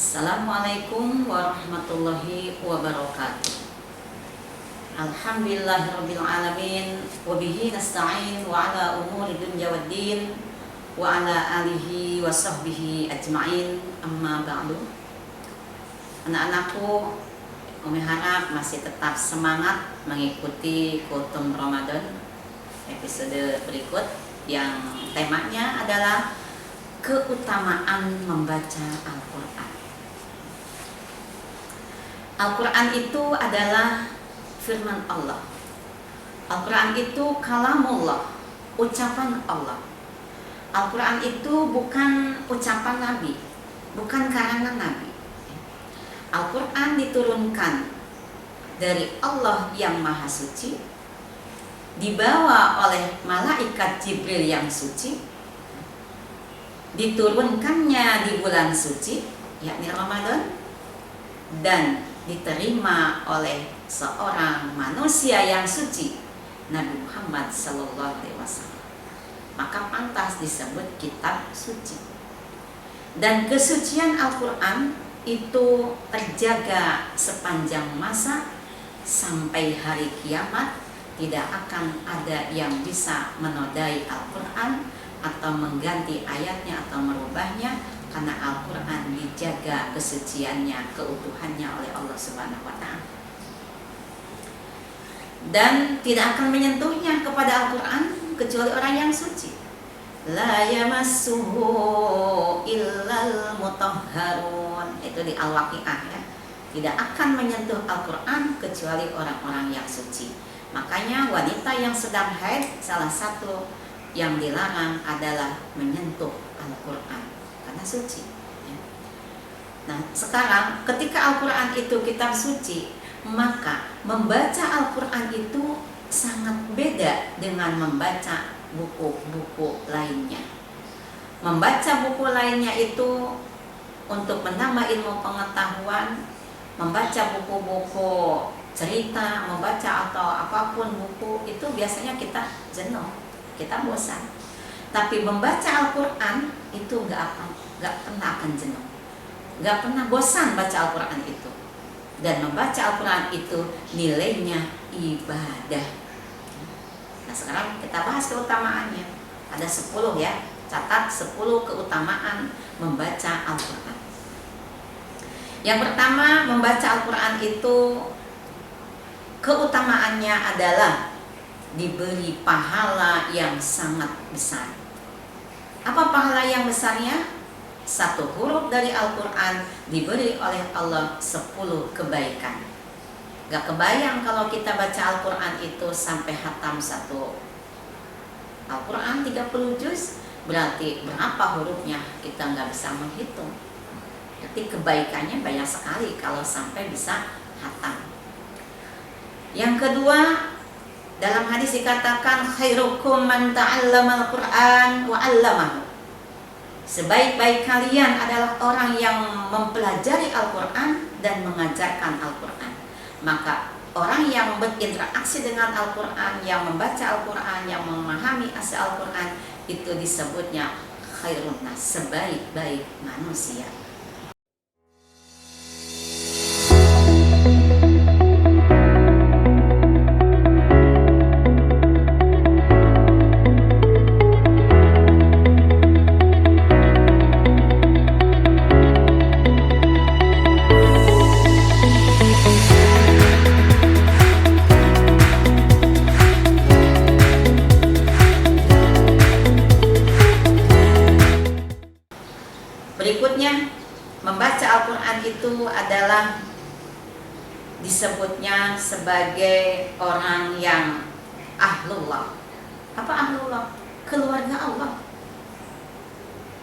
Assalamualaikum warahmatullahi wabarakatuh. Alhamdulillahirabbil alamin wa bihi nasta'in wa ala umuri dunya waddin wa ala alihi wa sahbihi ajma'in, amma ba'du. Anak-anakku, Umi harap masih tetap semangat mengikuti Kultum Ramadan episode berikut yang temanya adalah keutamaan membaca Al-Quran. Al-Quran itu adalah firman Allah. Al-Quran itu kalamullah, ucapan Allah. Al-Quran itu bukan ucapan Nabi, bukan karangan Nabi. Al-Quran diturunkan dari Allah yang Maha Suci, dibawa oleh malaikat Jibril yang suci, diturunkannya di bulan suci, yakni Ramadan, dan diterima oleh seorang manusia yang suci, Nabi Muhammad SAW. Maka pantas disebut kitab suci. Dan kesucian Al-Quran itu terjaga sepanjang masa sampai hari kiamat. Tidak akan ada yang bisa menodai Al-Quran atau mengganti ayatnya atau merubahnya, karena Al-Quran dijaga kesuciannya, keutuhannya oleh Allah Subhanahu wa Ta'ala. Dan tidak akan menyentuhnya kepada Al-Quran kecuali orang yang suci. La yamassuhu illal mutahharun. Itu di Al-Waqi'ah ya. Tidak akan menyentuh Al-Quran kecuali orang-orang yang suci. Makanya wanita yang sedang haid, salah satu yang dilarang adalah menyentuh Al-Quran karena suci. Nah, sekarang ketika Al-Quran itu kitab suci, maka membaca Al-Quran itu sangat beda dengan membaca buku-buku lainnya. Membaca buku lainnya itu untuk menambah ilmu pengetahuan, membaca buku-buku cerita, membaca atau apapun buku itu biasanya kita jenuh, kita bosan. Tapi membaca Al-Quran itu gak pernah akan jenuh, gak pernah bosan baca Al-Quran itu. Dan membaca Al-Quran itu nilainya ibadah. Nah, sekarang kita bahas keutamaannya. Ada 10 ya, catat 10 keutamaan membaca Al-Quran. Yang pertama, membaca Al-Quran itu keutamaannya adalah diberi pahala yang sangat besar. Apa pahala yang besarnya? 1 huruf dari Al-Quran diberi oleh Allah 10 kebaikan. Gak kebayang kalau kita baca Al-Quran itu sampai hatam 1 Al-Quran 30 juz, berarti berapa hurufnya kita gak bisa menghitung. Jadi kebaikannya banyak sekali kalau sampai bisa hatam. Yang kedua, dalam hadis dikatakan khairukum man ta'allama al-Qur'an wa 'allamahu. Sebaik-baik kalian adalah orang yang mempelajari Al-Qur'an dan mengajarkan Al-Qur'an. Maka orang yang berinteraksi dengan Al-Qur'an, yang membaca Al-Qur'an, yang memahami isi Al-Qur'an, itu disebutnya khairun nas, sebaik-baik manusia. Berikutnya, membaca Al-Quran itu adalah disebutnya sebagai orang yang ahlullah. Apa ahlullah? Keluarga Allah.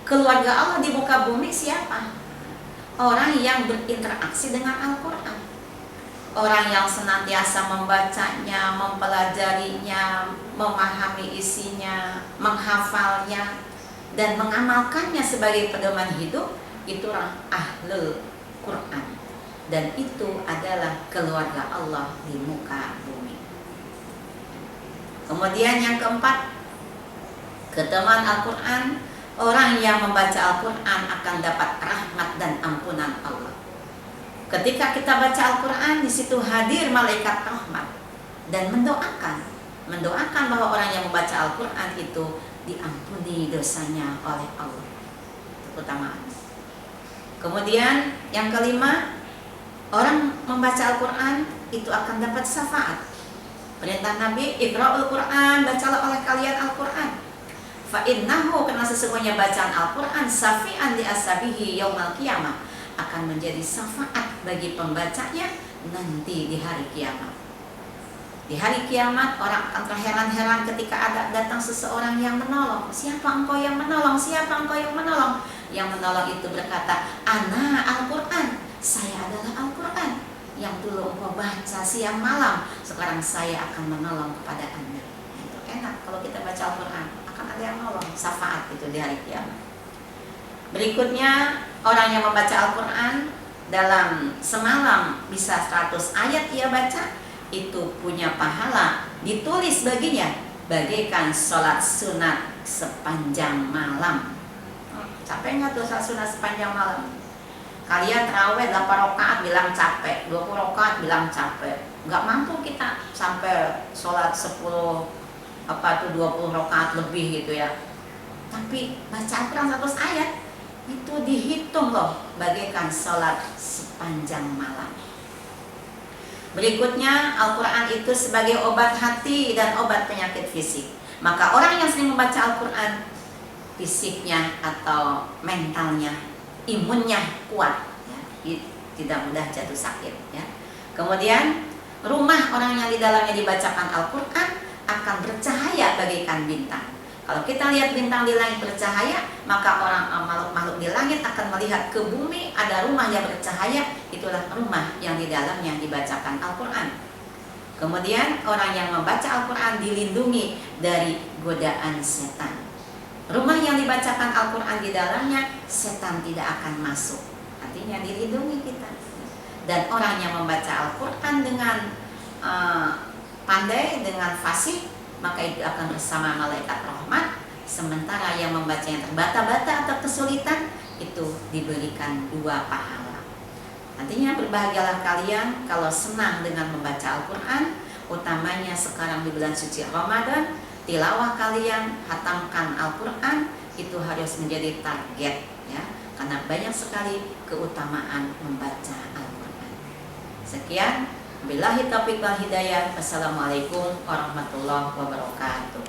Keluarga Allah di muka bumi siapa? Orang yang berinteraksi dengan Al-Quran. Orang yang senantiasa membacanya, mempelajarinya, memahami isinya, menghafalnya, dan mengamalkannya sebagai pedoman hidup, itulah ahlul Quran. Dan itu adalah keluarga Allah di muka bumi. Kemudian yang keempat, keutamaan Al-Quran Orang yang membaca Al-Quran akan dapat rahmat dan ampunan Allah. Ketika kita baca Al-Quran, di situ hadir malaikat rahmat dan mendoakan bahwa orang yang membaca Al-Quran itu diampuni dosanya oleh Allah. Itu keutamaan. Kemudian yang kelima, orang membaca Al-Quran itu akan dapat syafaat. Perintah Nabi, Iqra'ul Quran, bacalah oleh kalian Al-Quran. Fa'innahu, karena sesungguhnya bacaan Al-Quran syafi'an li ashabihi yaumal qiyamah, akan menjadi syafaat bagi pembacanya nanti di hari kiamat. Di hari kiamat orang akan terheran-heran ketika ada datang seseorang yang menolong. Siapa engkau yang menolong? Siapa engkau yang menolong? Yang menolong itu berkata, ana Al-Quran, saya adalah Al-Quran yang dulu engkau baca siang malam, sekarang saya akan menolong kepada anda. Itu enak kalau kita baca Al-Quran, akan ada yang menolong, syafaat itu di hari kiamat. Berikutnya, orang yang membaca Al-Quran dalam semalam bisa 100 ayat ia baca, itu punya pahala ditulis baginya bagaikan sholat sunat sepanjang malam. Capek nggak tuh sholat sunat sepanjang malam? Kalian terawih 8 rakaat bilang capek, 20 rakaat bilang capek. Nggak mampu kita sampai sholat 20 rakaat lebih gitu ya. Tapi baca Al-Quran 100 ayat itu dihitung loh bagaikan sholat sepanjang malam. Berikutnya, Al-Quran itu sebagai obat hati dan obat penyakit fisik. Maka orang yang sering membaca Al-Quran, fisiknya atau mentalnya, imunnya kuat, ya, tidak mudah jatuh sakit, ya. Kemudian rumah orang yang di dalamnya dibacakan Al-Quran akan bercahaya bagaikan bintang. Kalau kita lihat bintang di langit bercahaya, maka orang makhluk di langit akan melihat ke bumi ada rumah yang bercahaya. Itulah rumah yang di dalamnya dibacakan Al-Quran. Kemudian orang yang membaca Al-Quran dilindungi dari godaan setan. Rumah yang dibacakan Al-Quran di dalamnya, setan tidak akan masuk. Artinya dilindungi kita. Dan orang yang membaca Al-Quran dengan pandai, dengan fasih, maka itu akan bersama malaikat rahmat. Sementara yang membaca yang terbata-bata atau kesulitan, itu diberikan 2 pahala. Nantinya berbahagialah kalian kalau senang dengan membaca Al-Quran, utamanya sekarang di bulan suci Ramadan. Tilawah kalian, hatamkan Al-Quran, itu harus menjadi target, ya, karena banyak sekali keutamaan membaca Al-Quran. Sekian, billahi taufiq wal hidayah. Wassalamualaikum warahmatullahi wabarakatuh.